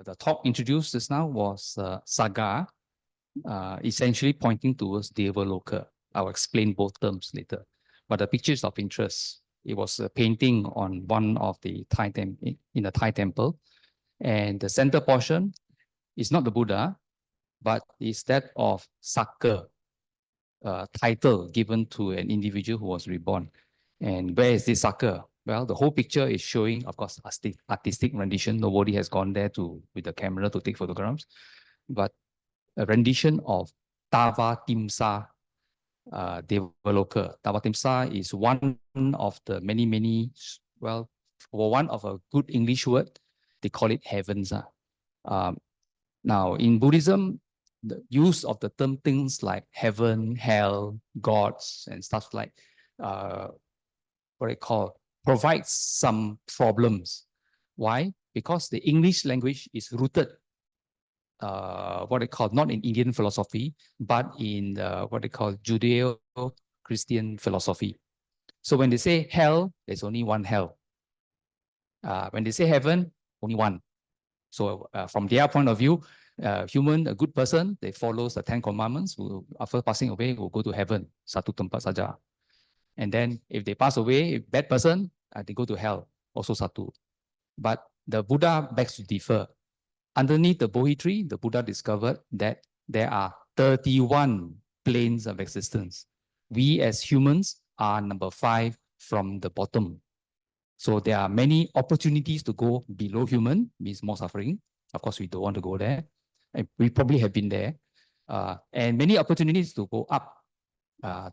the talk introduced just now was Sagga, essentially pointing towards Devaloka. I'll explain both terms later. But the picture is of interest. It was a painting on one of the in the Thai temple. And the center portion is not the Buddha, but is that of Sagga, title given to an individual who was reborn. And where is this Sagga? Well, the whole picture is showing, of course, artistic rendition. Nobody has gone there with the camera to take photographs, but a rendition of Tava Timsa Devaloka. Tava Timsa is one of the many, well, for one of a good English word, they call it heavens. Now, in Buddhism, the use of the term things like heaven, hell, gods, and stuff like what I call provides some problems. Why? Because the English language is rooted, what I call not in Indian philosophy, but in what they call Judeo-Christian philosophy. So when they say hell, there's only one hell. When they say heaven, only one. So from their point of view, a good person, they follows the 10 commandments, who after passing away will go to heaven, satu tempat saja. And then if they pass away, bad person, they go to hell, also satu. But the Buddha begs to differ. Underneath the Bodhi tree, the Buddha discovered that there are 31 planes of existence. We as humans are number 5 from the bottom. So there are many opportunities to go below human, means more suffering. Of course, we don't want to go there. And we probably have been there. And many opportunities to go up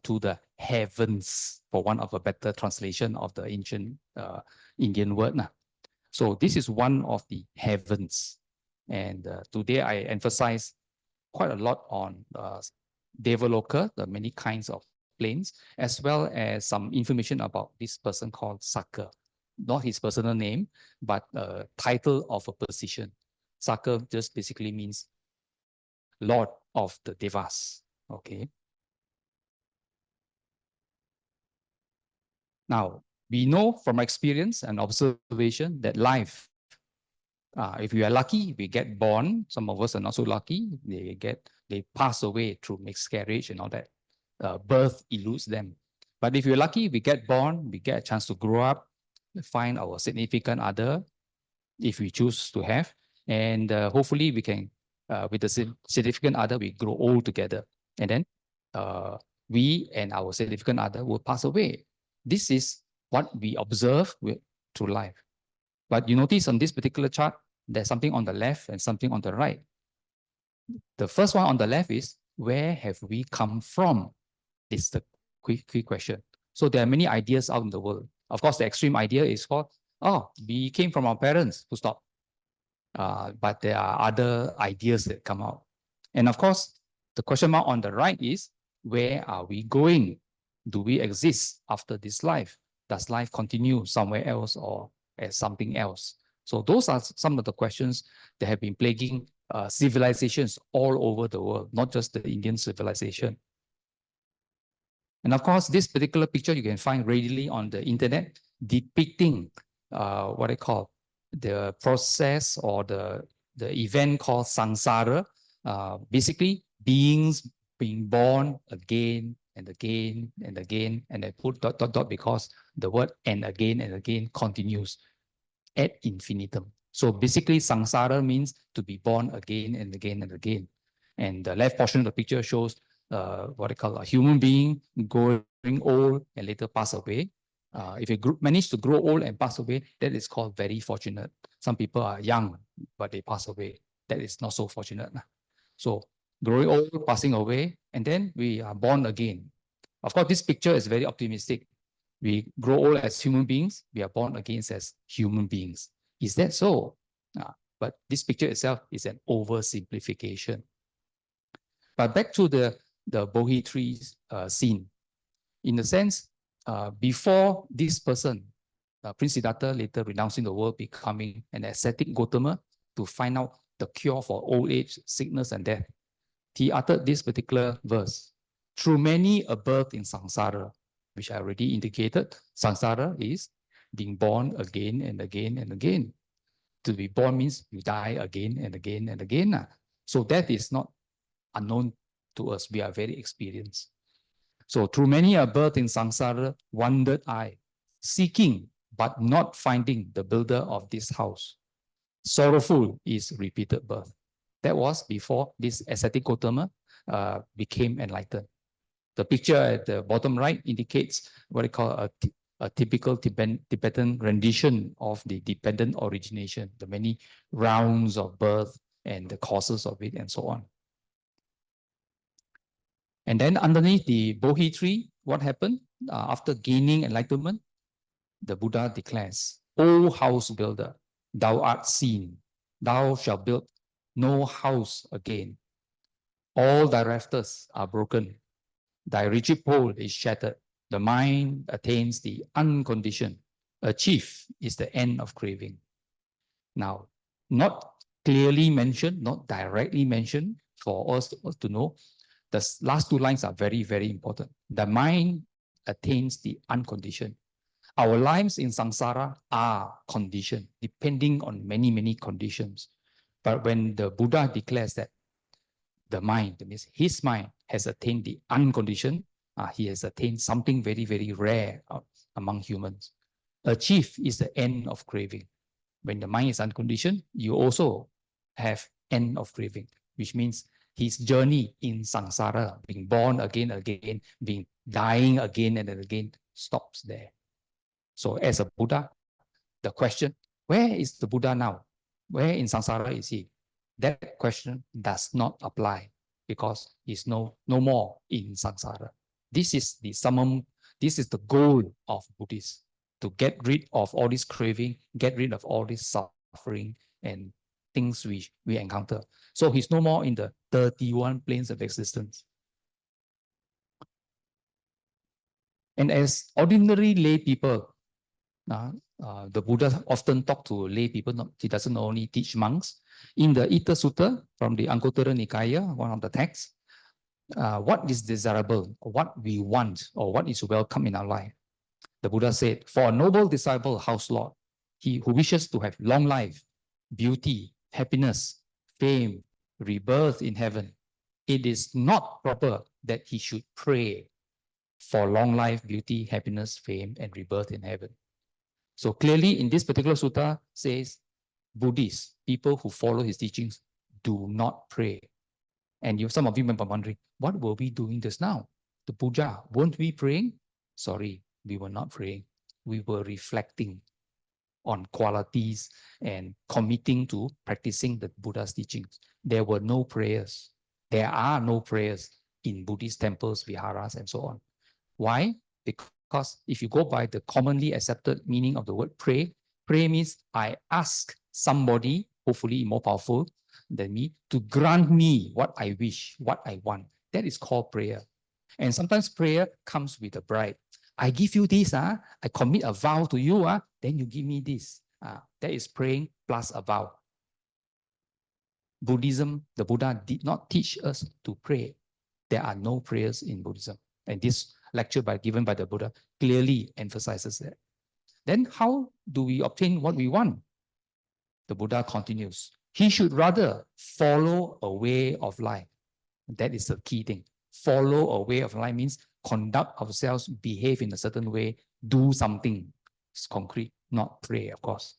to the heavens, for one of a better translation of the ancient Indian word. So this is one of the heavens. And today I emphasize quite a lot on Devaloka, the many kinds of planes, as well as some information about this person called Sagga. Not his personal name, but title of a position. Sagga just basically means Lord of the Devas. Okay. Now, we know from experience and observation that life, if we are lucky, we get born. Some of us are not so lucky. They pass away through miscarriage and all that. Birth eludes them. But if you're lucky, we get born, we get a chance to grow up, find our significant other, if we choose to have. And hopefully we can, with the significant other, we grow old together. And then we and our significant other will pass away. This is what we observe through life. But you notice on this particular chart, there's something on the left and something on the right. The first one on the left is, where have we come from? It's the quick question. So there are many ideas out in the world. Of course, the extreme idea is called, oh, we came from our parents, full stop. But there are other ideas that come out. And of course, the question mark on the right is, where are we going? Do we exist after this life? Does life continue somewhere else or as something else? So those are some of the questions that have been plaguing civilizations all over the world, not just the Indian civilization. And of course, this particular picture you can find readily on the internet, depicting what I call the process or the event called samsara. Basically, beings being born again and again and again, and I put ... because the word and again continues ad infinitum. So basically, samsara means to be born again and again and again. And the left portion of the picture shows what I call a human being growing old and later pass away. If you manage to grow old and pass away, that is called very fortunate. Some people are young, but they pass away. That is not so fortunate. So growing old, passing away, and then we are born again. Of course, this picture is very optimistic. We grow old as human beings, we are born again as human beings. Is that so? But this picture itself is an oversimplification. But back to the Bodhi tree scene. In the sense, before this person, Prince Siddhartha, later renouncing the world, becoming an ascetic Gautama to find out the cure for old age, sickness, and death, he uttered this particular verse. Through many a birth in samsara, which I already indicated, samsara is being born again and again and again. To be born means you die again and again and again. So that is not unknown to us. We are very experienced. So through many a birth in samsara, wandered I, seeking but not finding the builder of this house. Sorrowful is repeated birth. That was before this ascetic Gotama became enlightened. The picture at the bottom right indicates what I call a typical Tibetan rendition of the dependent origination, the many rounds of birth and the causes of it and so on. And then underneath the Bodhi tree, what happened? After gaining enlightenment, the Buddha declares, O house builder, thou art seen, thou shalt build no house again. All thy rafters are broken, thy rigid pole is shattered, the mind attains the unconditioned. Achieve is the end of craving. Now, not clearly mentioned, not directly mentioned for us to know, the last two lines are very, very important. The mind attains the unconditioned. Our lives in samsara are conditioned, depending on many, many conditions. But when the Buddha declares that the mind, that means his mind, has attained the unconditioned, he has attained something very, very rare among humans. Achieve is the end of craving. When the mind is unconditioned, you also have end of craving, which means his journey in samsara, being born again and again, being dying again and again, stops there. So as a Buddha, the question, where is the Buddha now? Where in samsara is he? That question does not apply because he's no more in samsara. This is the summum, this is the goal of Buddhists, to get rid of all this craving, get rid of all this suffering and things we encounter. So he's no more in the 31 planes of existence. And as ordinary lay people, the Buddha often talked to lay people. He doesn't only teach monks. In the Ita Sutta from the Anguttara Nikaya, one of the texts, what is desirable, or what we want, or what is welcome in our life? The Buddha said, for a noble disciple, house lord, he who wishes to have long life, beauty, happiness, fame, rebirth in heaven, it is not proper that he should pray for long life, beauty, happiness, fame, and rebirth in heaven. So clearly in this particular sutta says, Buddhists, people who follow his teachings, do not pray. And some of you may be wondering, what were we doing just now? The puja, weren't we praying? Sorry, we were not praying. We were reflecting on qualities and committing to practicing the Buddha's teachings. There were no prayers. There are no prayers in Buddhist temples, viharas, and so on. Why? Because if you go by the commonly accepted meaning of the word pray, pray means I ask somebody, hopefully more powerful than me, to grant me what I wish, what I want. That is called prayer. And sometimes prayer comes with a bribe. I give you this, I commit a vow to you, then you give me this. That is praying plus a vow. Buddhism, the Buddha did not teach us to pray. There are no prayers in Buddhism. And this lecture given by the Buddha clearly emphasizes that. Then how do we obtain what we want? The Buddha continues. He should rather follow a way of life. That is the key thing. Follow a way of life means conduct ourselves, behave in a certain way, do something. It's concrete, not pray, of course.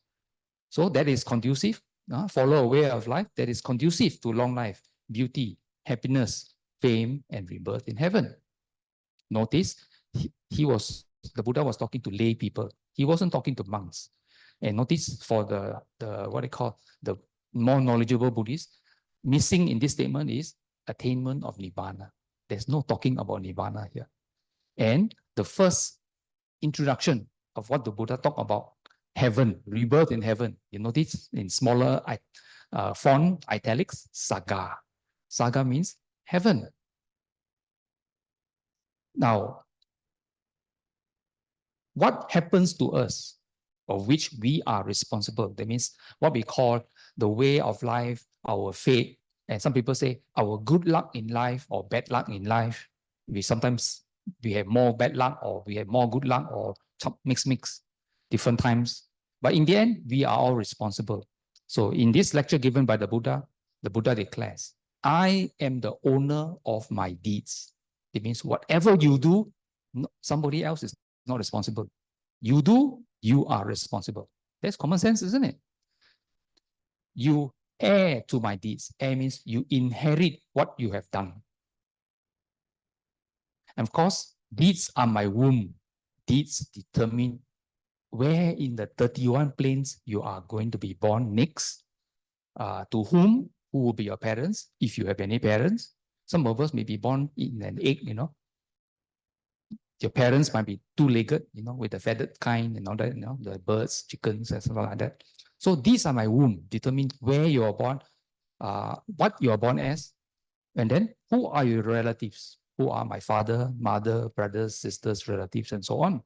So that is conducive. Follow a way of life that is conducive to long life, beauty, happiness, fame, and rebirth in heaven. Notice, the Buddha was talking to lay people. He wasn't talking to monks. And notice for the what they call the more knowledgeable Buddhists, missing in this statement is attainment of Nibbana. There's no talking about Nibbana here. And the first introduction of what the Buddha talked about, heaven, rebirth in heaven. You notice in smaller font, italics, Sagga. Sagga means heaven. Now, what happens to us, of which we are responsible? That means what we call the way of life, our fate, and some people say our good luck in life or bad luck in life. Sometimes we have more bad luck or we have more good luck or mix, different times. But in the end, we are all responsible. So in this lecture given by the Buddha declares, I am the owner of my deeds. It means whatever you do, somebody else is not responsible. You do, you are responsible. That's common sense, isn't it? You heir to my deeds. Heir means you inherit what you have done. And of course, deeds are my womb. Deeds determine where in the 31 planes you are going to be born next, to whom, who will be your parents, if you have any parents. Some of us may be born in an egg, Your parents might be two-legged, with the feathered kind and all that, the birds, chickens, and something like that. So these are my womb, determine where you are born, what you are born as, and then who are your relatives? Who are my father, mother, brothers, sisters, relatives, and so on.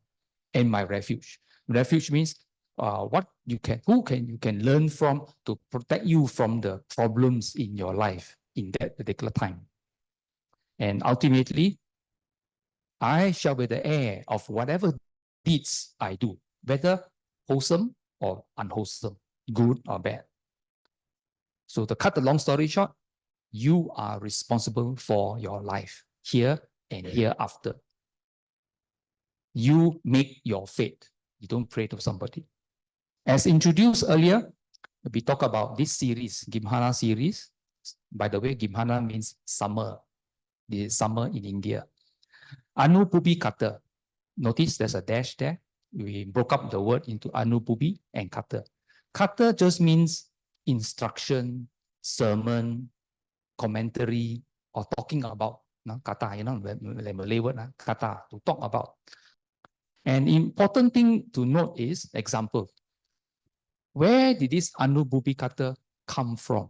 And my refuge. Refuge means what you can learn from to protect you from the problems in your life in that particular time. And ultimately, I shall be the heir of whatever deeds I do, whether wholesome or unwholesome, good or bad. So to cut the long story short, you are responsible for your life here and hereafter. You make your fate. You don't pray to somebody. As introduced earlier, we talk about this series, Gimhana series. By the way, Gimhana means summer. The summer in India. Anupubbī-kathā. Notice there's a dash there. We broke up the word into Anupubbī and Kathā. Kathā just means instruction, sermon, commentary, or talking about. Kata, Malay word, kata, to talk about. An important thing to note is, example, where did this Anupubbī-kathā come from?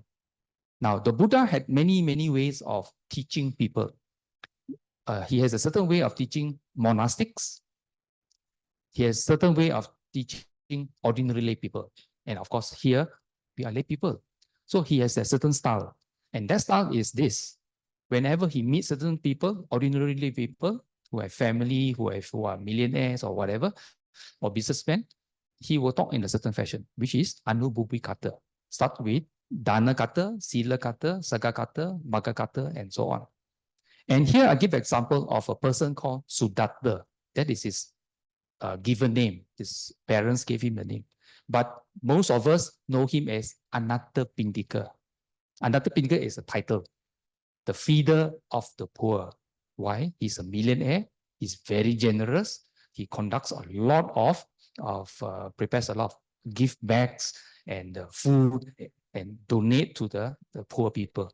Now, the Buddha had many, many ways of teaching people. He has a certain way of teaching monastics. He has a certain way of teaching ordinary lay people. And of course, here, we are lay people. So he has a certain style. And that style is this. Whenever he meets certain people, ordinary lay people, who have family, who are millionaires or whatever, or businessmen, he will talk in a certain fashion, which is Anupubbī-kathā. Start with Dana-kathā, Sila-kathā, Sagga-kathā, Magga-kathā, and so on. And here I give example of a person called Sudatta. That is his given name. His parents gave him the name. But most of us know him as Anatta-pindika. Anatta-pindika is a title. The feeder of the poor. Why? He's a millionaire. He's very generous. He conducts a lot of prepares a lot of gift bags and food and donate to the poor people.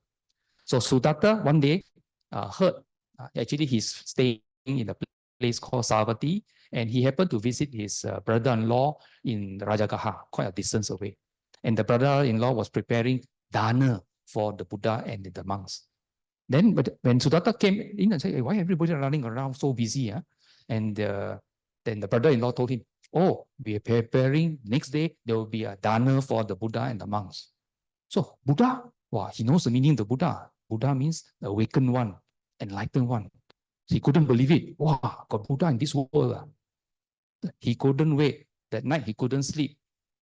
So Sudatta one day heard, actually he's staying in a place called Savatthi, and he happened to visit his brother-in-law in Rajagaha, quite a distance away. And the brother-in-law was preparing dana for the Buddha and the monks. Then when Sudatta came in and said, hey, why everybody running around so busy? And then the brother-in-law told him, oh, we are preparing, next day there will be a dana for the Buddha and the monks. So Buddha, wow, he knows the meaning of the Buddha. Buddha means the awakened one, enlightened one. So he couldn't believe it. Wow, got Buddha in this world. He couldn't wait. That night he couldn't sleep.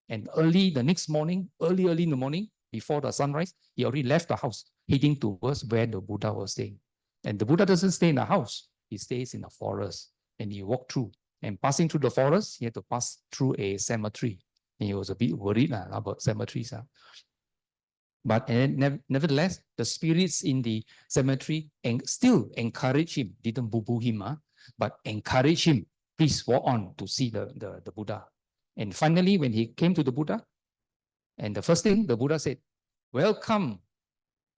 And early the next morning, early in the morning, before the sunrise, he already left the house, heading towards where the Buddha was staying. And the Buddha doesn't stay in the house. He stays in the forest. And he walked through. And passing through the forest, he had to pass through a cemetery. And he was a bit worried about cemeteries. But nevertheless, the spirits in the cemetery still encourage him, didn't boo-boo him, but encourage him, please walk on to see the Buddha. And finally, when he came to the Buddha, and the first thing the Buddha said, welcome,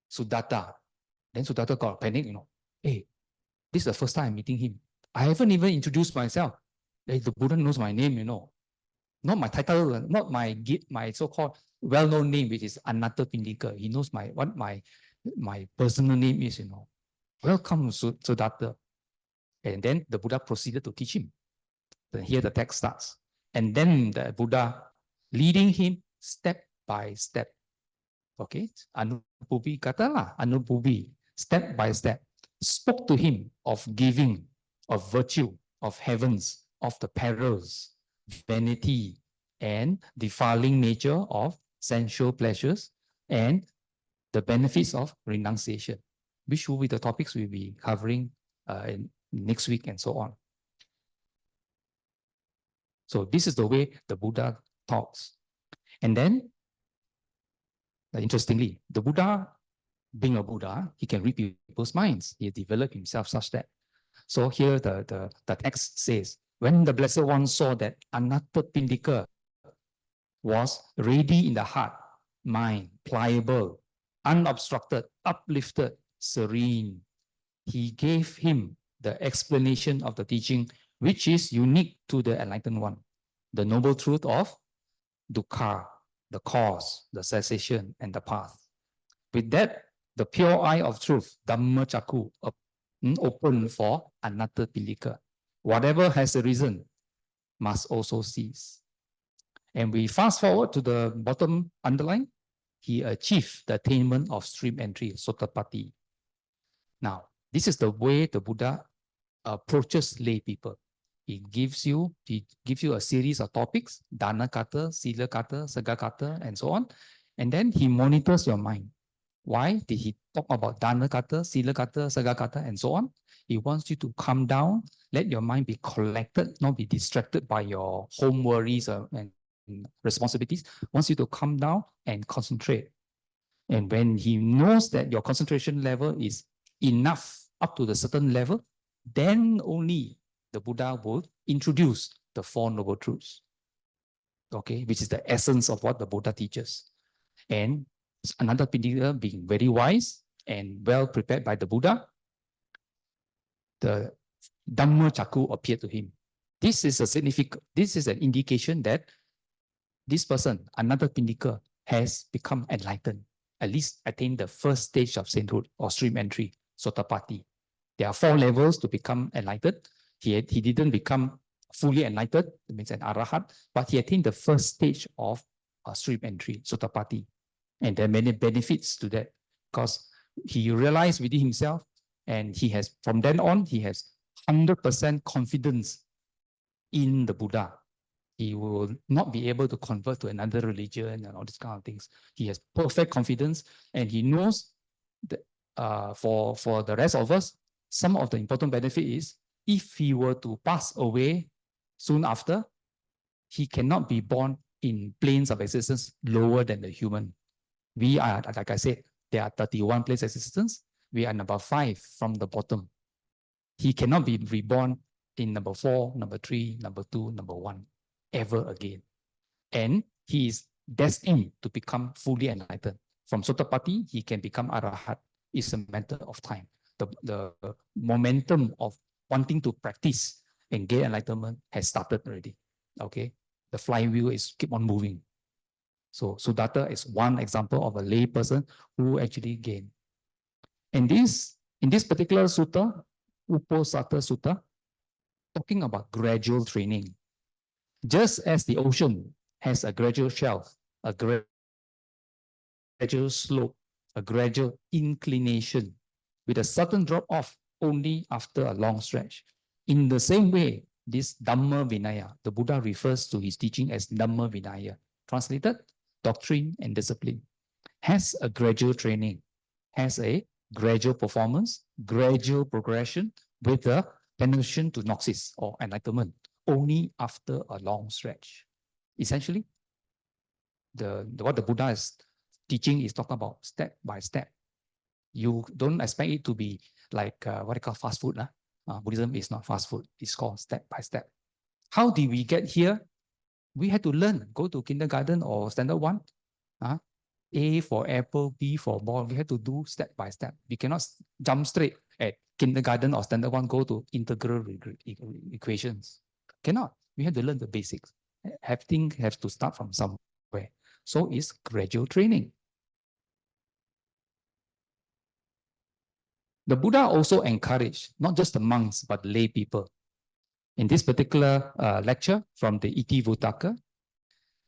Sudatta. Then Sudatta got panic, hey, this is the first time I'm meeting him. I haven't even introduced myself. Hey, the Buddha knows my name, Not my title, not my so-called well-known name, which is Anatta-pindika. He knows what my personal name is, Welcome, Sudatta. And then the Buddha proceeded to teach him. Then here the text starts. And then the Buddha leading him step by step. Okay? Anupubbī-kathā, Anupubbī, step by step. Spoke to him of giving, of virtue, of heavens, of the perils, vanity, and defiling nature of sensual pleasures, and the benefits of renunciation, which will be the topics we'll be covering in next week and so on. So this is the way the Buddha talks. And then, interestingly, the Buddha, being a Buddha, he can read people's minds. He developed himself such that. So here the text says, when the Blessed One saw that Anupubbī-kathā was ready in the heart, mind, pliable, unobstructed, uplifted, serene, he gave him the explanation of the teaching, which is unique to the Enlightened One, the noble truth of dukkha, the cause, the cessation, and the path. With that, the pure eye of truth, Dhamma-cakku, open for Anupubbī-kathā. Whatever has arisen must also cease. And we fast forward to the bottom underline, he achieved the attainment of stream entry, Sotapaddi. Now, this is the way the Buddha approaches lay people. He gives you a series of topics, Dana-kathā, Sila-kathā, Sagga-kathā, and so on. And then he monitors your mind. Why did he talk about Dana-kathā, Sila-kathā, Sagga-kathā, and so on? He wants you to calm down, let your mind be collected, not be distracted by your home worries and responsibilities. Wants you to calm down and concentrate. And when he knows that your concentration level is enough up to the certain level, then only the Buddha will introduce the Four Noble Truths, okay, which is the essence of what the Buddha teaches. And Anupubbī-kathā, being very wise and well prepared by the Buddha, the Dhamma-cakku appeared to him. This is an indication that this person, Anupubbī-kathā, has become enlightened, at least attained the first stage of sainthood or stream entry, Sotapaddi. There are 4 levels to become enlightened. He didn't become fully enlightened, that means an arahat, but he attained the first stage of stream entry, Sotapaddi. And there are many benefits to that, because he realized within himself, and he has, from then on, he has 100% confidence in the Buddha. He will not be able to convert to another religion and all these kind of things. He has perfect confidence, and he knows that for the rest of us, some of the important benefit is, if he were to pass away soon after, he cannot be born in planes of existence lower than the human. We are, like I said, there are 31 planes of existence. We are number 5 from the bottom. He cannot be reborn in number 4, number 3, number 2, number 1, ever again. And he is destined to become fully enlightened. From Sotapaddi, he can become Arahat. It's a matter of time. The momentum of wanting to practice and gain enlightenment has started already. Okay, the flywheel is keep on moving. So Sudatta is one example of a lay person who actually gained. And in this particular sutta, Uposatha Sutta, talking about gradual training. Just as the ocean has a gradual shelf, a gradual slope, a gradual inclination, with a sudden drop-off only after a long stretch. In the same way, this Dhamma Vinaya, the Buddha refers to his teaching as Dhamma Vinaya, translated, doctrine and discipline, has a gradual training, has a gradual performance, gradual progression, with a penetration to gnosis or enlightenment only after a long stretch. Essentially, what the Buddha is teaching is talking about step by step. You don't expect it to be like what they call fast food. Buddhism is not fast food. It's called step by step. How did we get here? We had to learn, go to kindergarten or standard 1. A for apple, B for ball. We had to do step by step. We cannot jump straight at kindergarten or standard 1, go to integral equations. Cannot. We have to learn the basics. Everything has to start from somewhere. So it's gradual training. The Buddha also encouraged not just the monks, but lay people. In this particular lecture from the Iti-Vuttaka,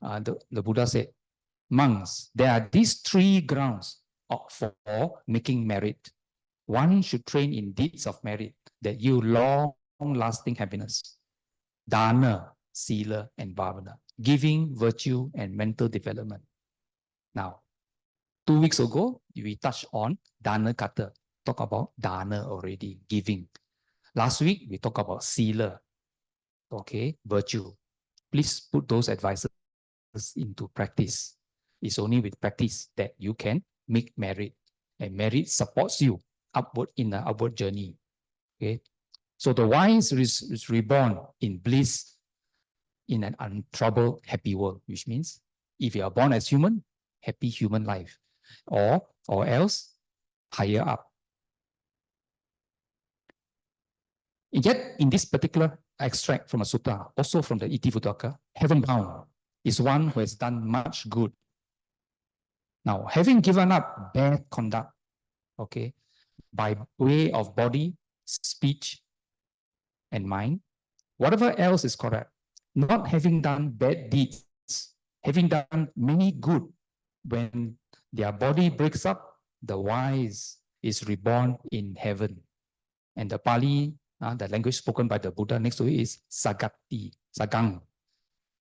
the Buddha said, monks, there are these 3 grounds for making merit. One should train in deeds of merit that yield long-lasting happiness. Dana, Sila, and Bhavana, giving, virtue, and mental development. Now, 2 weeks ago, we touched on Dana-kathā, talk about Dana already, giving. Last week, we talked about Sila, okay, virtue. Please put those advices into practice. It's only with practice that you can make merit, and merit supports you upward in the upward journey. Okay, so the wise is reborn in bliss in an untroubled, happy world, which means if you are born as human, happy human life, or else higher up. And yet, in this particular extract from a sutta, also from the Iti-Vuttaka, heaven bound is one who has done much good. Now, having given up bad conduct, okay, by way of body, speech, and mind, whatever else is correct, not having done bad deeds, having done many good, when their body breaks up, the wise is reborn in heaven. And the Pali, the language spoken by the Buddha next to it is Sagati, Sagang,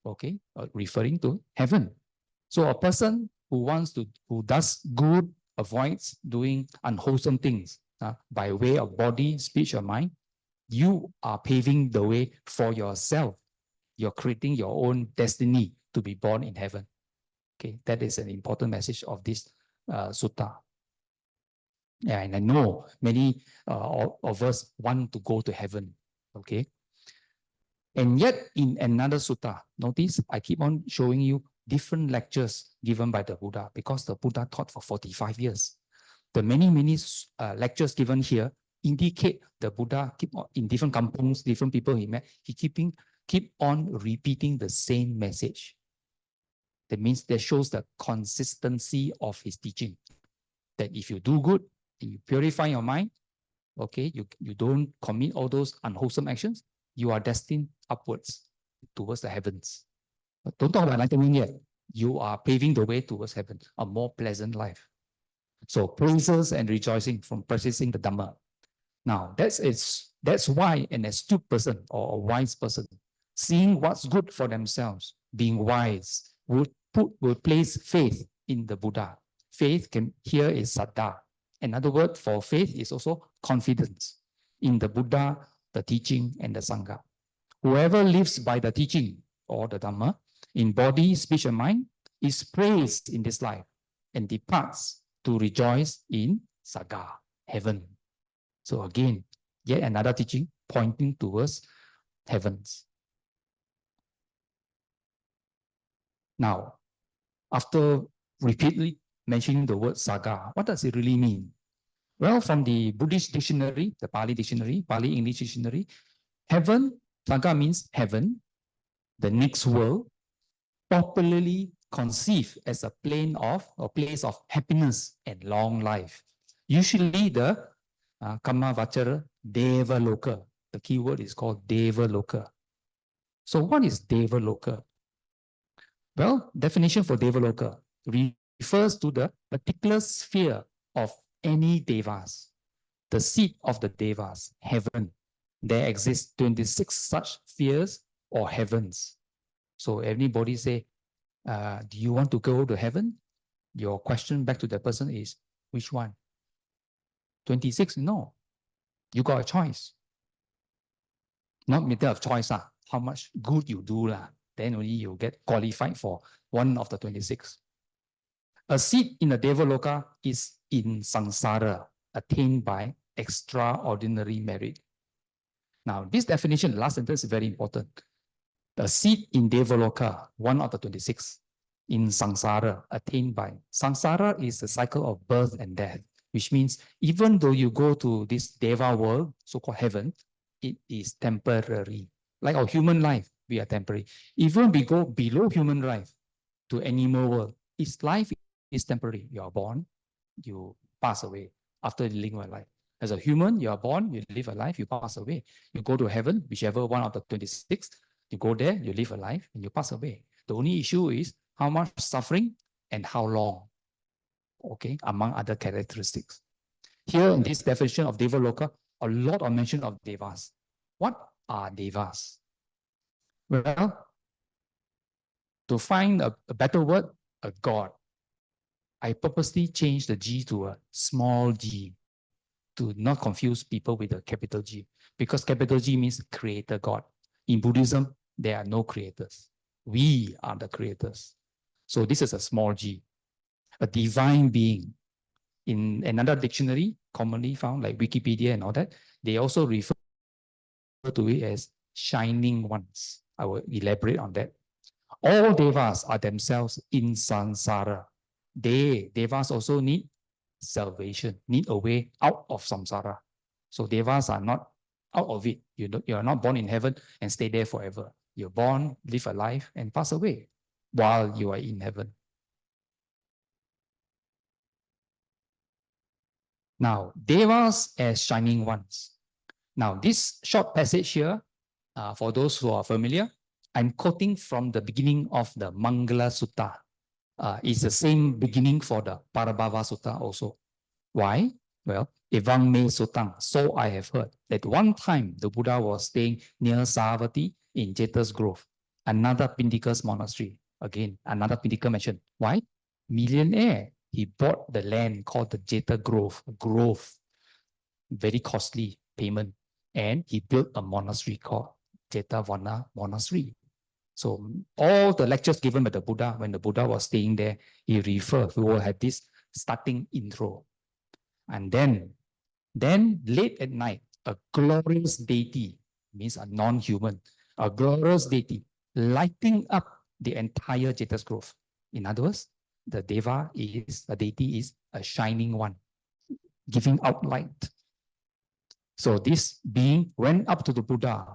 okay, referring to heaven. So a person who does good, avoids doing unwholesome things by way of body, speech, or mind, you are paving the way for yourself. You're creating your own destiny to be born in heaven. Okay, that is an important message of this sutta. Yeah, and I know many of us want to go to heaven. Okay, and yet in another sutta, notice I keep on showing you different lectures given by the Buddha, because the Buddha taught for 45 years. The many lectures given here indicate the Buddha keep on, in different kampungs, different people he met, he keep on repeating the same message. That means that shows the consistency of his teaching. That if you do good, you purify your mind, okay, you don't commit all those unwholesome actions, you are destined upwards towards the heavens. But don't talk about enlightenment yet. You are paving the way towards heaven, a more pleasant life. So praises and rejoicing from practicing the Dhamma. Now, that's why an astute person or a wise person, seeing what's good for themselves, being wise, would place faith in the Buddha. Faith here is saddha. Another word for faith is also confidence in the Buddha, the teaching, and the Sangha. Whoever lives by the teaching or the Dhamma in body, speech, and mind is praised in this life and departs to rejoice in Sagga, heaven. So again, yet another teaching pointing towards heavens. Now, after repeatedly mentioning the word Sagga, what does it really mean? Well, from the Buddhist dictionary, the Pali dictionary, Pali English dictionary, heaven, Sagga means heaven, the next world, popularly conceived as a plane of or place of happiness and long life. Usually the Kama Vachara Deva Loka. The key word is called Deva Loka. So what is Deva Loka? Well, definition for Deva Loka refers to the particular sphere of any Devas, the seat of the Devas, heaven. There exist 26 such spheres or heavens. So anybody say, do you want to go to heaven? Your question back to the person is, which one? 26? No. You got a choice. Not matter of choice, how much good you do, then only you get qualified for one of the 26. A seat in the Devaloka is in samsara, attained by extraordinary merit. Now, this definition, last sentence, is very important. The seat in Devaloka, one of the 26, in samsara, attained by. Samsara is the cycle of birth and death, which means even though you go to this Deva world, so-called heaven, it is temporary. Like our human life, we are temporary. Even we go below human life to animal world, its life is temporary. You are born, you pass away after living a life. As a human, you are born, you live a life, you pass away. You go to heaven, whichever one of the 26, you go there, you live a life, and you pass away. The only issue is how much suffering and how long, okay, among other characteristics. Here in this definition of Devaloka, a lot of mention of Devas. What are Devas? Well, to find a better word, a god. I purposely changed the G to a small g to not confuse people with the capital G, because capital G means creator God. In Buddhism, there are no creators. We are the creators. So this is a small g, a divine being. In another dictionary, commonly found like Wikipedia and all that, they also refer to it as shining ones. I will elaborate on that. All devas are themselves in samsara. Devas also need salvation, need a way out of samsara. So devas are not out of it. You are not born in heaven and stay there forever. You're born, live a life, and pass away while you are in heaven. Now, devas as shining ones. Now, this short passage here, for those who are familiar, I'm quoting from the beginning of the Mangala Sutta. It's the same beginning for the Parabhava Sutta also. Why? Well, Evang me sutang, so I have heard that one time the Buddha was staying near Savatthi in Jeta's Grove, another Pindikas monastery. Again, another Pindika mentioned. Why? Millionaire. He bought the land called the Jeta Grove, very costly payment. And he built a monastery called Jetavana Monastery. So all the lectures given by the Buddha, when the Buddha was staying there, he will have this starting intro. And then late at night, a glorious deity, means a non-human, a glorious deity, lighting up the entire Jeta's Grove. In other words, the deity is a shining one, giving out light. So this being went up to the Buddha,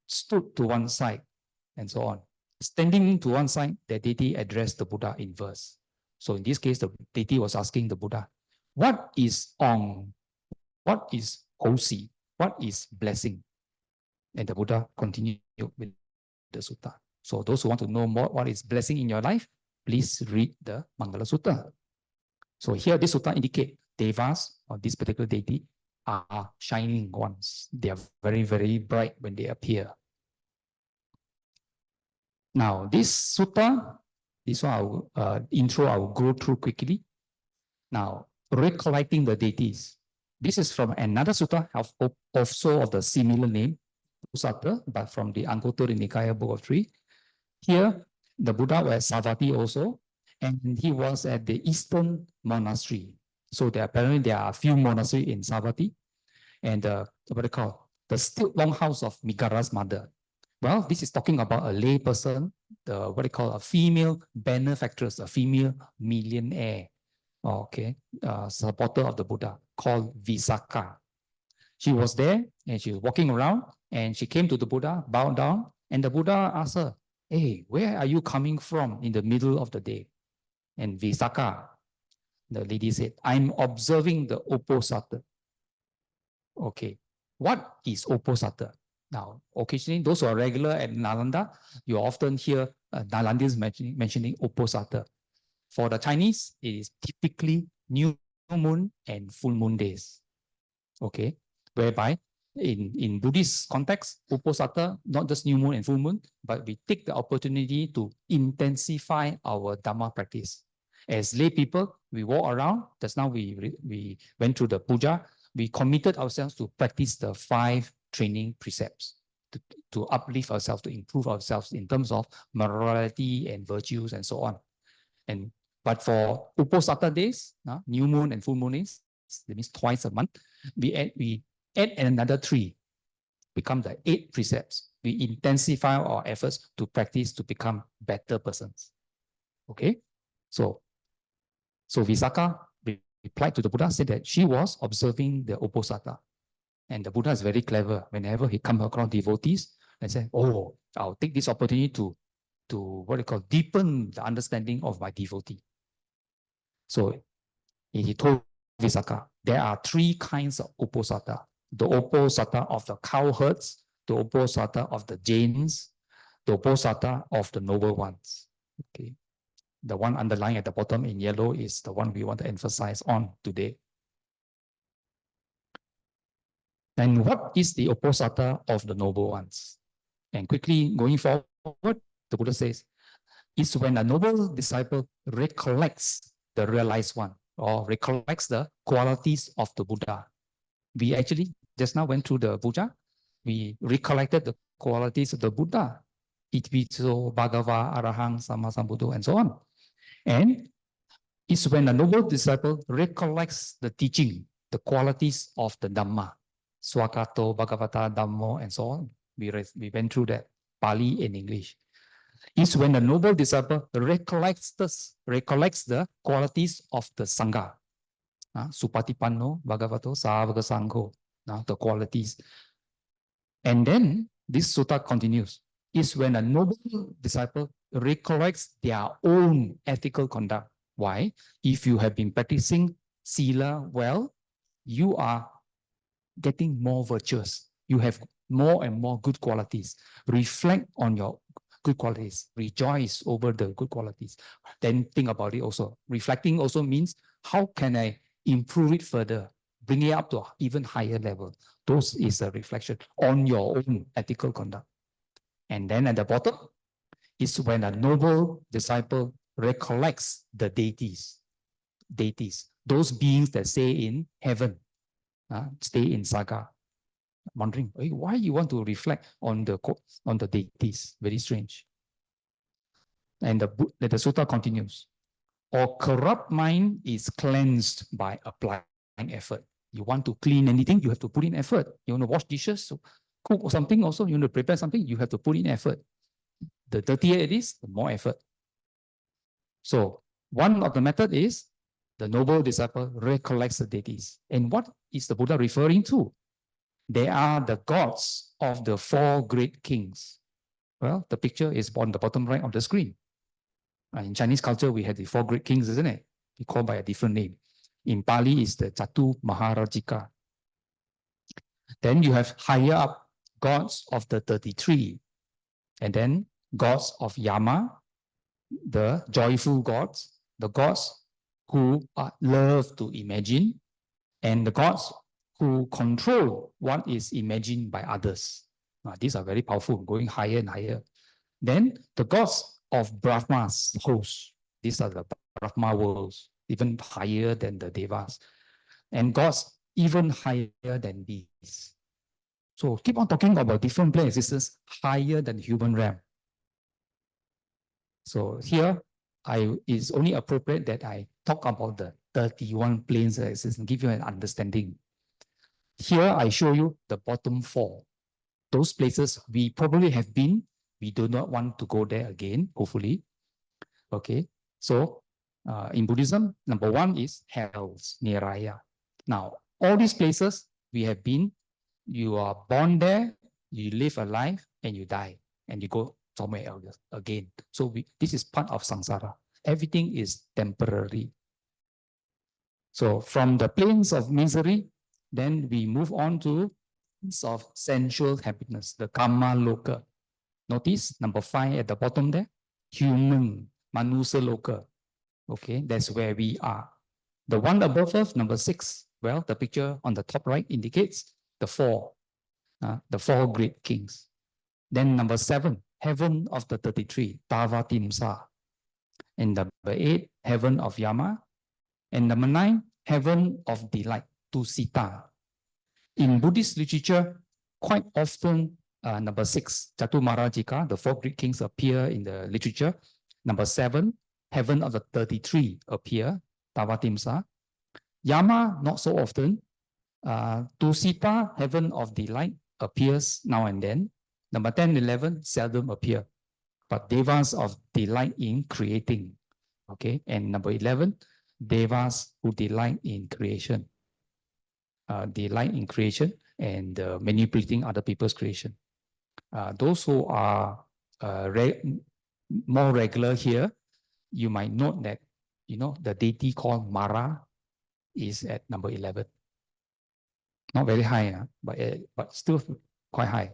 stood to one side, and so on. Standing to one side, the deity addressed the Buddha in verse. So in this case, the deity was asking the Buddha, what is Ong? What is Hosi? What is blessing? And the Buddha continued with the sutta. So those who want to know more what is blessing in your life, please read the Mangala Sutta. So here this sutta indicates devas, or this particular deity, are shining ones. They are very, very bright when they appear. Now, this sutta, this one intro, I will go through quickly. Now, recollecting the deities. This is from another sutta, also of the similar name, Sutta, but from the Anguttara Nikaya Book of Three. Here, the Buddha was at Savatthi also, and he was at the Eastern Monastery. So apparently there are a few monasteries in Savatthi, and what they call the still longhouse of Migara's mother. Well, this is talking about a lay person, what they call a female benefactress, a female millionaire, supporter of the Buddha, called Visakha. She was there and she was walking around and she came to the Buddha, bowed down, and the Buddha asked her, hey, where are you coming from in the middle of the day? And Visakha, the lady said, I'm observing the Uposatha. Okay, what is Uposatha? Now, occasionally, those who are regular at Nalanda, you often hear Nalandans mentioning Uposatha. For the Chinese, it is typically new moon and full moon days. Okay, whereby in Buddhist context, Uposatha, not just new moon and full moon, but we take the opportunity to intensify our Dhamma practice. As lay people, we walk around. Just now we went through the puja. We committed ourselves to practice the 5 training precepts to uplift ourselves, to improve ourselves in terms of morality and virtues and so on. But for Uposatha days, new moon and full moon days, that means twice a month, we add another 3, become the 8 precepts. We intensify our efforts to practice to become better persons. Okay, so Visakha replied to the Buddha, said that she was observing the Uposatha. And the Buddha is very clever. Whenever he comes across devotees, and say, oh, I'll take this opportunity to what they call deepen the understanding of my devotee. So he told Visakha, there are 3 kinds of Uposatha. The Uposatha of the cowherds, the Uposatha of the Jains, the Uposatha of the noble ones. Okay. The one underlying at the bottom in yellow is the one we want to emphasize on today. And what is the Uposatha of the noble ones? And quickly going forward, the Buddha says, it's when a noble disciple recollects the realized one, or recollects the qualities of the Buddha. We actually just now went through the puja. We recollected the qualities of the Buddha, Itipiso, Bhagava, Arahang, Sammasambuddho, and so on. And it's when a noble disciple recollects the teaching, the qualities of the Dhamma, Swakato, Bhagavata, Dhammo, and so on. We went through that, Pali and English. It's when a noble disciple recollects the qualities of the Sangha, Supatipanno, Bhagavato, Savaka Sangho, the qualities. And then this sutta continues. Is when a noble disciple recollects their own ethical conduct. Why? If you have been practicing sila well, you are getting more virtuous. You have more and more good qualities. Reflect on your good qualities. Rejoice over the good qualities. Then think about it also. Reflecting also means, how can I improve it further? Bring it up to an even higher level. Those is a reflection on your own ethical conduct. And then at the bottom is when a noble disciple recollects the deities. Those beings that stay in heaven, stay in Sagga. I'm wondering, why you want to reflect on the deities? Very strange. And the sutta continues. Or corrupt mind is cleansed by applying effort. You want to clean anything, you have to put in effort. You want to wash dishes, so cook or something also, you want to prepare something, you have to put in effort. The dirtier it is, the more effort. So one of the method is the noble disciple recollects the deities. And what is the Buddha referring to? They are the gods of the 4 great kings. Well, the picture is on the bottom right of the screen. In Chinese culture, we have the 4 great kings, isn't it? We call by a different name. In Pali, is the Chatu Maharajika. Then you have higher up gods of the 33. And then gods of Yama, the joyful gods, the gods who love to imagine, and the gods who control what is imagined by others. These are very powerful, going higher and higher. Then the gods of Brahma's hosts. These are the Brahma worlds, even higher than the Devas. And gods even higher than these. So keep on talking about different plane existence higher than human realm. So here, it's only appropriate that I talk about the 31 planes of existence and give you an understanding. Here, I show you the bottom 4. Those places we probably have been. We do not want to go there again, hopefully. Okay, so in Buddhism, number 1 is hells, Niraya. Now, all these places we have been, you are born there, you live a life, and you die, and you go somewhere else again. So this is part of samsara. Everything is temporary. So from the planes of misery, then we move on to of sensual happiness, the Kama Loka. Notice number 5 at the bottom there, human, Manusa Loka. Okay, that's where we are. The one above us, number 6, well, the picture on the top right indicates the 4 great kings. Then number 7, heaven of the 33, Tavatimsa. And number 8, heaven of Yama. And number 9, heaven of delight, Tusita. In Buddhist literature, quite often, number 6, Chatu Maharajika, the 4 great kings appear in the literature. Number 7, heaven of the 33 appear, Tavatimsa. Yama, not so often. Tusita, heaven of delight, appears now and then. Number 10, 11, seldom appear. But Devas of delight in creating. Okay, and number 11, Devas who delight in creation. Delight in creation and manipulating other people's creation. Those who are more regular here, you might note that, the deity called Mara is at number 11. Not very high, but still quite high.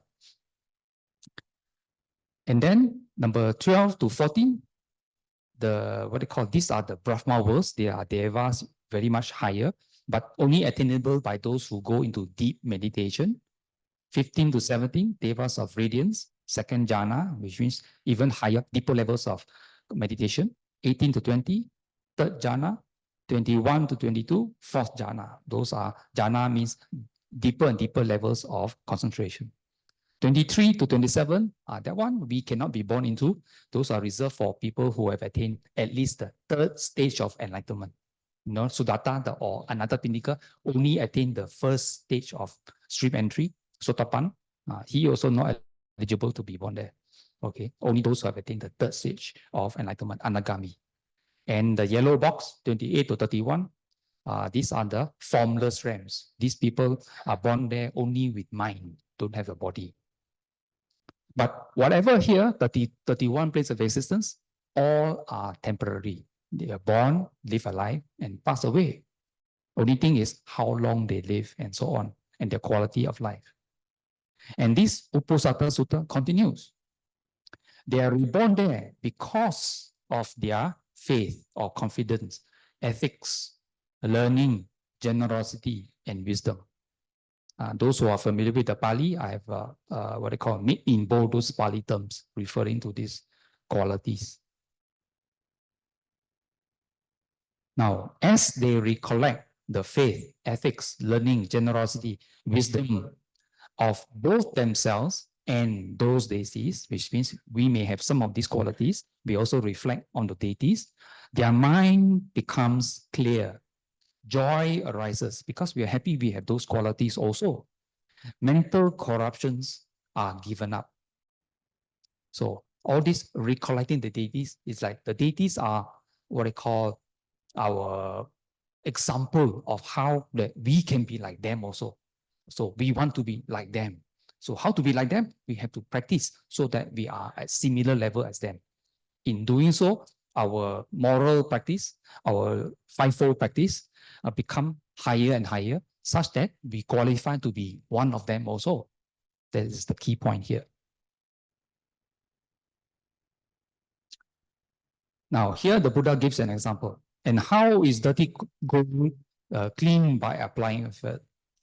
And then number 12 to 14, these are the Brahma worlds. They are Devas very much higher, but only attainable by those who go into deep meditation. 15 to 17, Devas of radiance, 2nd jhana, which means even higher, deeper levels of meditation. 18 to 20, 3rd jhana, 21 to 22, fourth jhana. Those are, jhana means deeper and deeper levels of concentration. 23 to 27, that one we cannot be born into. Those are reserved for people who have attained at least the third stage of enlightenment. You know, Sudatta or Anapubbī-kathā only attained the first stage of stream entry, Sotapan. He also not eligible to be born there. Okay, only those who have attained the third stage of enlightenment, Anagami. And the yellow box, 28 to 31, these are the formless realms. These people are born there only with mind, don't have a body. But whatever here, 31 planes of existence, all are temporary. They are born, live a life, and pass away. Only thing is how long they live and so on, and their quality of life. And this Uposatha Sutta continues. They are reborn there because of their faith or confidence, ethics, learning, generosity, and wisdom. Those who are familiar with the Pali, I have what I call made in bold those Pali terms referring to these qualities. Now, as they recollect the faith, ethics, learning, generosity, wisdom of both themselves and those deities, which means we may have some of these qualities, we also reflect on the deities, their mind becomes clear. Joy arises because we are happy we have those qualities also. Mental corruptions are given up. So all this recollecting the deities is like the deities are what I call our example of how that we can be like them also. So we want to be like them. So how to be like them? We have to practice so that we are at similar level as them. In doing so, our moral practice, our fivefold practice become higher and higher, such that we qualify to be one of them also. That is the key point here. Now, here the Buddha gives an example. And how is dirty gold cleaned by applying effort?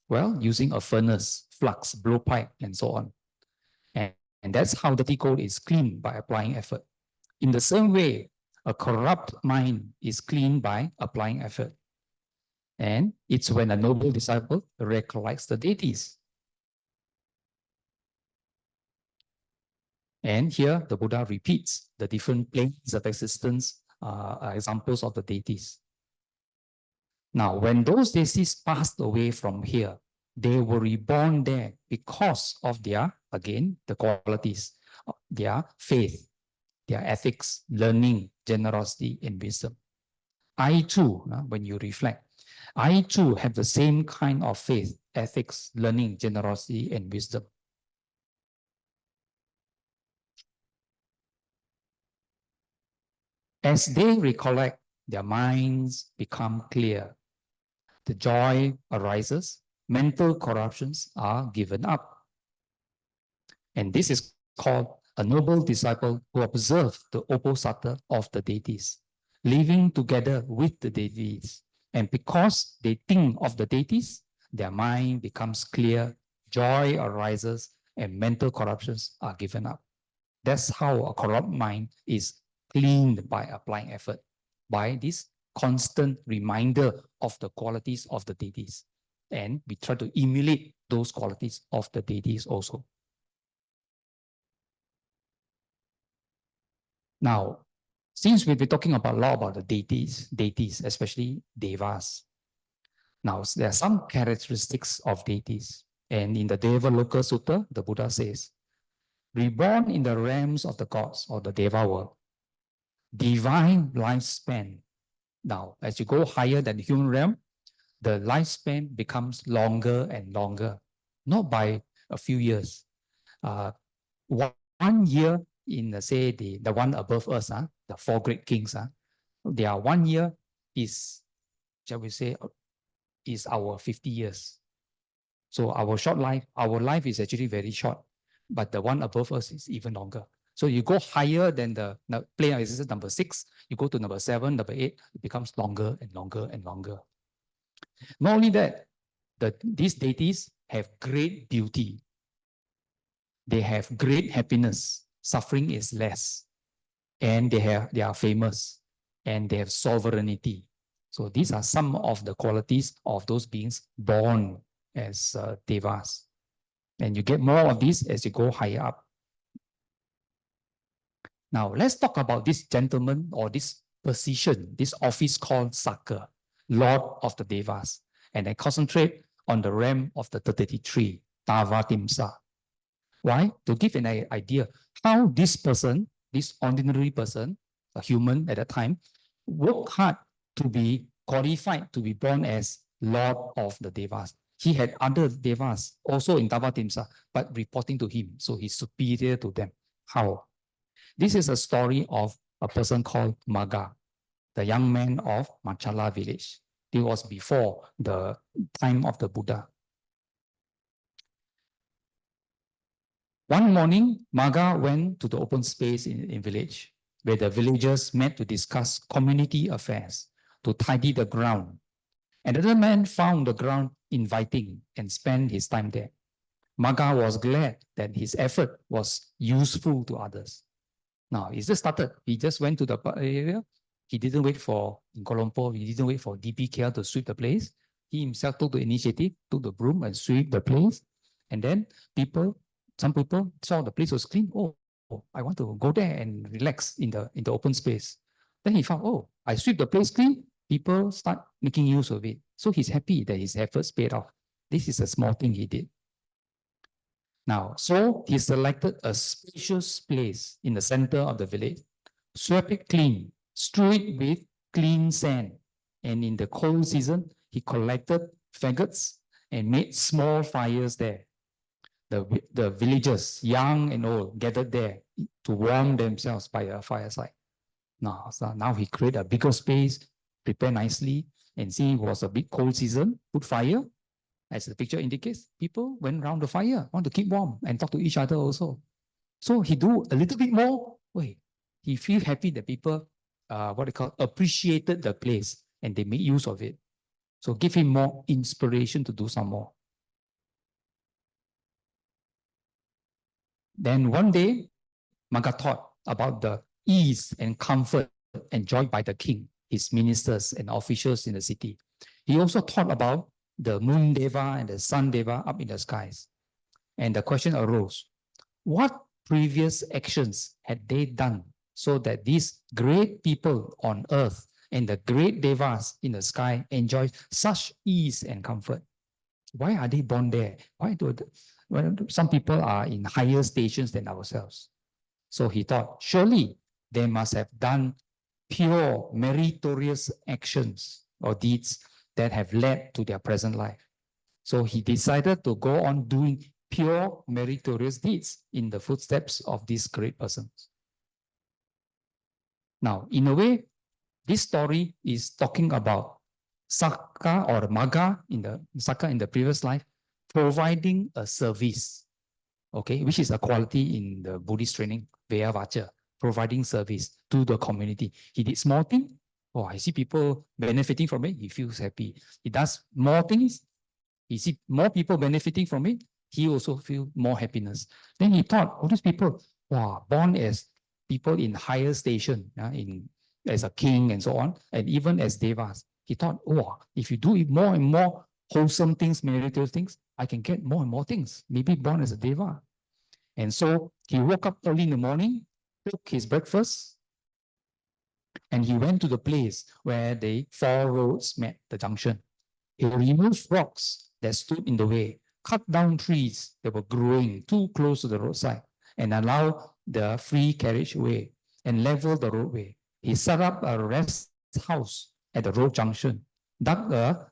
Well, using a furnace, flux, blowpipe, and so on. And that's how dirty gold is cleaned by applying effort. In the same way, a corrupt mind is cleaned by applying effort. And it's when a noble disciple recollects the deities. And here the Buddha repeats the different planes of existence, examples of the deities. Now, when those deities passed away from here, they were reborn there because of their, again, the qualities, their faith, their ethics, learning, generosity, and wisdom. I too, when you reflect, I too have the same kind of faith, ethics, learning, generosity, and wisdom. As they recollect, their minds become clear. The joy arises, mental corruptions are given up. And this is called a noble disciple who observes the Uposatha of the deities, living together with the deities. And because they think of the deities, their mind becomes clear, joy arises, and mental corruptions are given up. That's how a corrupt mind is cleaned by applying effort, by this constant reminder of the qualities of the deities. And we try to emulate those qualities of the deities also. Now, since we've been talking about a lot about the deities, especially devas. Now, there are some characteristics of deities. And in the Devaloka Sutta, the Buddha says, reborn in the realms of the gods or the Deva world, divine lifespan. Now, as you go higher than the human realm, the lifespan becomes longer and longer, not by a few years. 1 year in, say, the one above us, the four great kings, their 1 year is, shall we say, is our 50 years. So our short life, our life is actually very short, but the one above us is even longer. So you go higher than the plane of existence number 6, you go to number 7, number 8, it becomes longer and longer and longer. Not only that, these deities have great beauty. They have great happiness. Suffering is less. And they are famous. And they have sovereignty. So these are some of the qualities of those beings born as devas. And you get more of this as you go higher up. Now, let's talk about this gentleman or this position, this office called Sagga, Lord of the Devas. And I concentrate on the realm of the 33, Tavatimsa. Why? To give an idea how this person, this ordinary person, a human at that time, worked hard to be qualified to be born as Lord of the Devas. He had other Devas also in Tavatimsa, but reporting to him. So he's superior to them. How? This is a story of a person called Magga, the young man of Machala village. It was before the time of the Buddha. One morning, Magga went to the open space in village, where the villagers met to discuss community affairs, to tidy the ground. Another man found the ground inviting and spent his time there. Magga was glad that his effort was useful to others. Now, he just started. He just went to the area. He didn't wait for, in Kuala Lumpur, he didn't wait for DPKL to sweep the place. He himself took the initiative, took the broom and sweep the place. And then some people saw the place was clean. Oh, I want to go there and relax in the open space. Then he found, oh, I sweep the place clean. People start making use of it. So he's happy that his efforts paid off. This is a small thing he did. Now, so he selected a spacious place in the center of the village, swept it clean, strew it with clean sand. And in the cold season, he collected faggots and made small fires there. The villagers, young and old, gathered there to warm themselves by a fireside. Now he created a bigger space, prepared nicely, and see it was a big cold season, put fire. As the picture indicates, people went around the fire, want to keep warm and talk to each other also. So he do a little bit more. He feel happy that people, appreciated the place and they made use of it. So give him more inspiration to do some more. Then one day, Magga thought about the ease and comfort enjoyed by the king, his ministers and officials in the city. He also thought about the moon deva and the sun deva up in the skies. And the question arose, what previous actions had they done so that these great people on earth and the great devas in the sky enjoy such ease and comfort? Why are they born there? Some people are in higher stations than ourselves? So he thought, surely they must have done pure meritorious actions or deeds that have led to their present life. So he decided to go on doing pure meritorious deeds in the footsteps of these great persons. Now, in a way, this story is talking about Sagga or Magga in the previous life, providing a service, okay, which is a quality in the Buddhist training, Veya Vacha, providing service to the community. He did small things. Oh, I see people benefiting from it. He feels happy. He does more things. He sees more people benefiting from it. He also feels more happiness. Then he thought, all these people, wow, born as people in higher station, as a king and so on, and even as devas. He thought, oh, if you do more and more wholesome things, meritorious things, I can get more and more things. Maybe born as a deva. And so he woke up early in the morning, took his breakfast, and he went to the place where the four roads met, the junction. He removed rocks that stood in the way, cut down trees that were growing too close to the roadside, and allowed the free carriageway and leveled the roadway. He set up a rest house at the road junction, dug a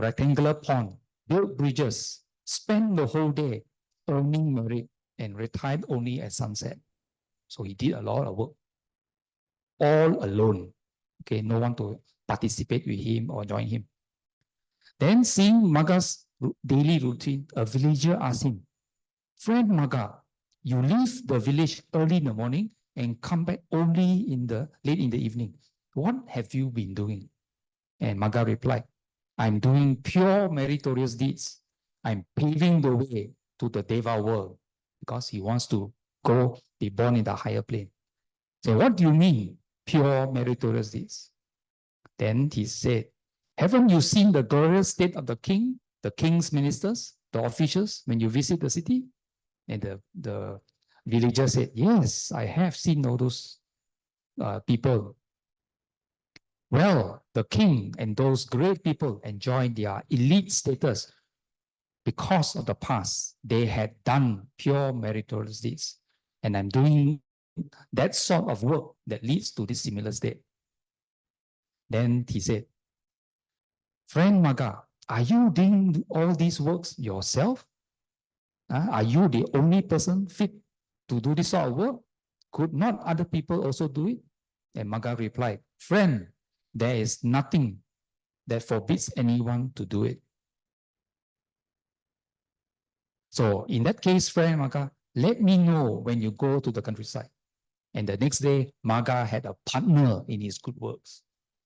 rectangular pond, built bridges, spent the whole day earning merit, and retired only at sunset. So he did a lot of work, all alone. Okay, no one to participate with him or join him. Then, seeing Magga's daily routine, a villager asked him, "Friend Magga, you leave the village early in the morning and come back only late in the evening. What have you been doing?" And Magga replied, "I'm doing pure meritorious deeds. I'm paving the way to the Deva world," because he wants to be born in the higher plane. So what do you mean, pure meritorious deeds? Then he said, Haven't you seen the glorious state of the king, the king's ministers, the officials, when you visit the city? And the villager said, yes, I have seen all those people. Well, the king and those great people enjoyed their elite status because of the past. They had done pure meritorious deeds. And I'm doing that sort of work that leads to this similar state. Then he said, friend Maga, are you doing all these works yourself? Are you the only person fit to do this sort of work? Could not other people also do it? And Maga replied, friend, there is nothing that forbids anyone to do it. So in that case, friend Maga, let me know when you go to the countryside. And the next day, Maga had a partner in his good works.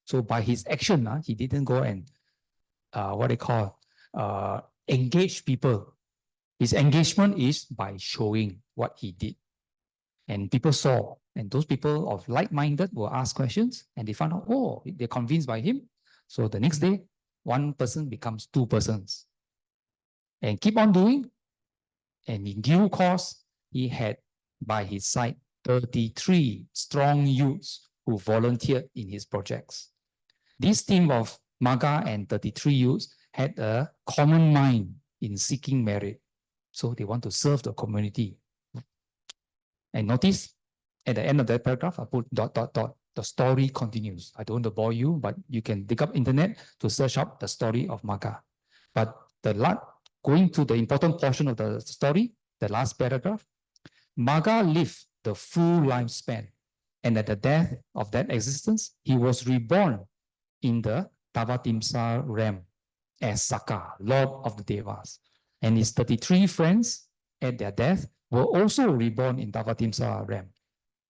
So by his action, he didn't go and engage people. His engagement is by showing what he did. And people saw, and those people of like-minded will ask questions, and they found out, oh, they're convinced by him. So the next day, one person becomes two persons. And keep on doing. And in due course, he had by his side 33 strong youths who volunteered in his projects. This team of Maga and 33 youths had a common mind in seeking merit. So they want to serve the community. And notice, at the end of that paragraph, I put ... The story continues. I don't want to bore you, but you can dig up internet to search up the story of Maga. But going to the important portion of the story, the last paragraph, Maga lived the full lifespan. And at the death of that existence, he was reborn in the Tavatimsa realm as Sagga, Lord of the Devas. And his 33 friends at their death were also reborn in Tavatimsa realm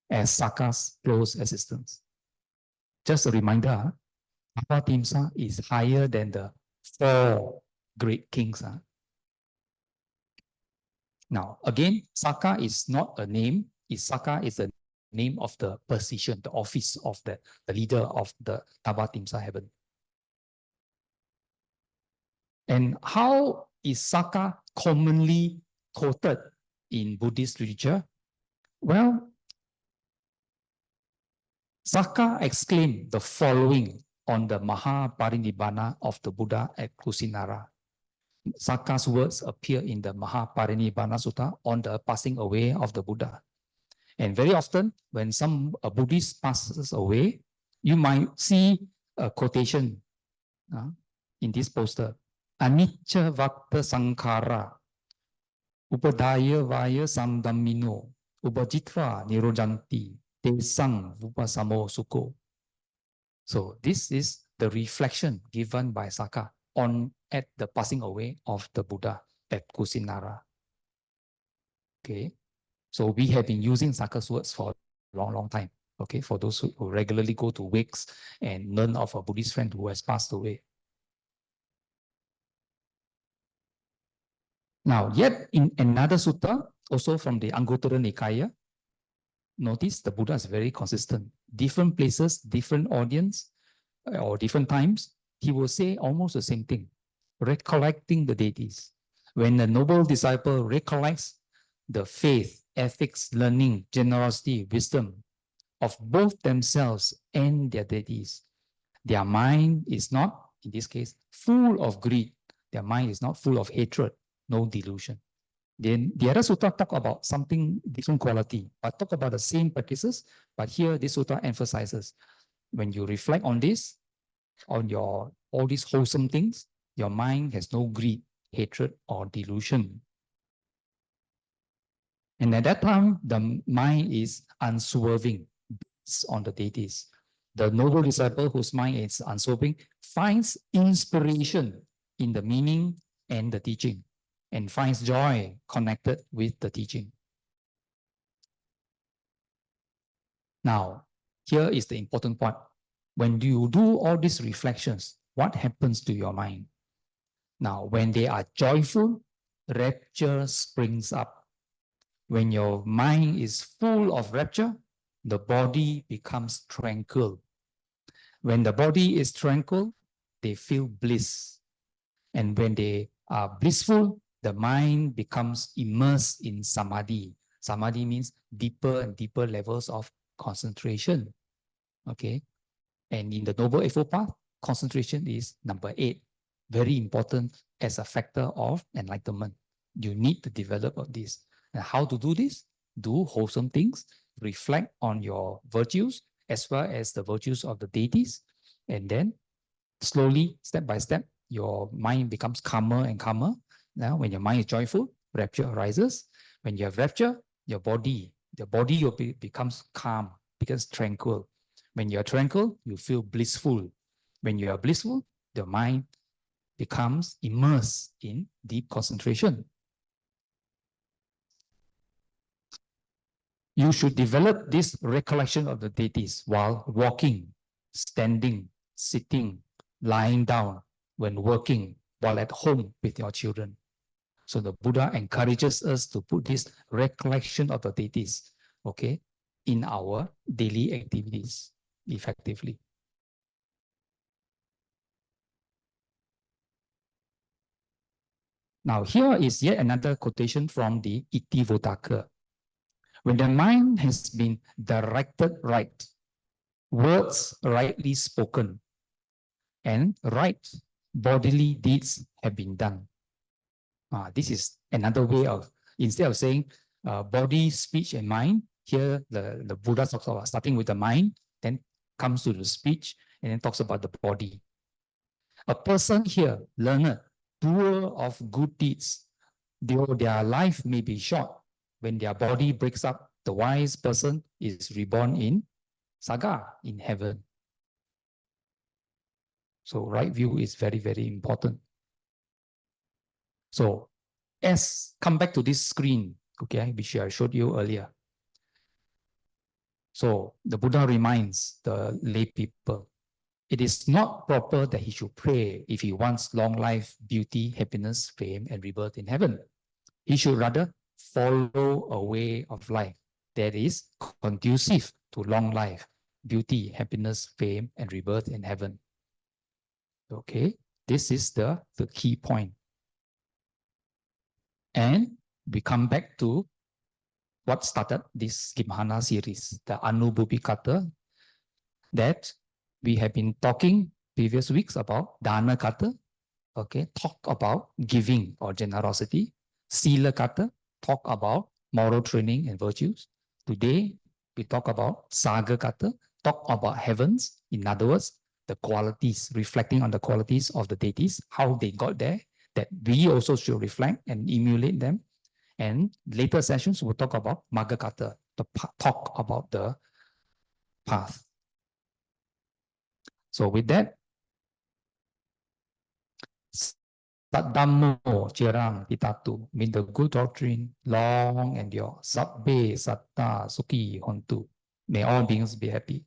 as Sagga's close assistants. Just a reminder, Tavatimsa is higher than the 4 great kings. Now, again, Sagga is not a name. Sagga is the name of the position, the office of the leader of the Tavatimsa heaven. And how is Sagga commonly quoted in Buddhist literature? Well, Sagga exclaimed the following on the Mahaparinibbana of the Buddha at Kusinara. Sagga's words appear in the Mahaparinibbana Sutta on the passing away of the Buddha. And very often, when a Buddhist passes away, you might see a quotation in this poster. Anicca vakta sankhara, upadaya vaya samdamino, ubajitva nirojanti, tesang vupasamo sukho. So this is the reflection given by Sagga at the passing away of the Buddha at Kusinara. Okay, so we have been using Sagga's words for a long, long time. Okay, for those who regularly go to wakes and learn of a Buddhist friend who has passed away. Now, yet in another sutta, also from the Anguttara Nikaya, notice the Buddha is very consistent. Different places, different audience, or different times, he will say almost the same thing, recollecting the deities. When a noble disciple recollects the faith, ethics, learning, generosity, wisdom of both themselves and their deities, their mind is not, in this case, full of greed. Their mind is not full of hatred, no delusion. Then the other sutta talk about something different quality, but talk about the same practices. But here, this sutta emphasizes when you reflect on this, on all these wholesome things, your mind has no greed, hatred, or delusion. And at that time, the mind is unswerving based on the deities. The noble disciple whose mind is unswerving finds inspiration in the meaning and the teaching, and finds joy connected with the teaching. Now, here is the important part. When you do all these reflections, what happens to your mind? Now, when they are joyful, rapture springs up. When your mind is full of rapture, the body becomes tranquil. When the body is tranquil, they feel bliss. And when they are blissful, the mind becomes immersed in samadhi. Samadhi means deeper and deeper levels of concentration. Okay. And in the Noble Eightfold Path, concentration is number 8. Very important as a factor of enlightenment. You need to develop this. And how to do this? Do wholesome things, reflect on your virtues as well as the virtues of the deities, and then slowly, step by step, your mind becomes calmer and calmer. Now, when your mind is joyful, rapture arises. When you have rapture, your body becomes calm, becomes tranquil. When you are tranquil, you feel blissful. When you are blissful, the mind becomes immersed in deep concentration. You should develop this recollection of the deities while walking, standing, sitting, lying down, when working, while at home with your children. So the Buddha encourages us to put this recollection of the deities, okay, in our daily activities effectively. Now here is yet another quotation from the Itivuttaka. When the mind has been directed right, words rightly spoken, and right bodily deeds have been done. This is another way of, instead of saying body, speech, and mind, here the Buddha talks about starting with the mind, then comes to the speech, and then talks about the body. A person here, learner, doer of good deeds, though their life may be short, when their body breaks up, the wise person is reborn in Sagga, in heaven. So right view is very, very important. So come back to this screen, okay, which I showed you earlier. So the Buddha reminds the lay people, it is not proper that he should pray if he wants long life, beauty, happiness, fame, and rebirth in heaven. He should rather follow a way of life that is conducive to long life, beauty, happiness, fame, and rebirth in heaven. Okay, this is the key point. And we come back to what started this Gimhana series, the Anupubbī-kathā, that we have been talking previous weeks about Dana-kathā, okay, talk about giving or generosity. Sila-kathā, talk about moral training and virtues. Today, we talk about Sagga-kathā, talk about heavens. In other words, the qualities, reflecting on the qualities of the deities, how they got there, that we also should reflect and emulate them. And later sessions, we'll talk about Magga-kathā, talk about the path. So with that, Saddhammo Cirang Pitatu, mean the good doctrine, long endure. Sabbe Satta Sukhi Hontu. May all beings be happy.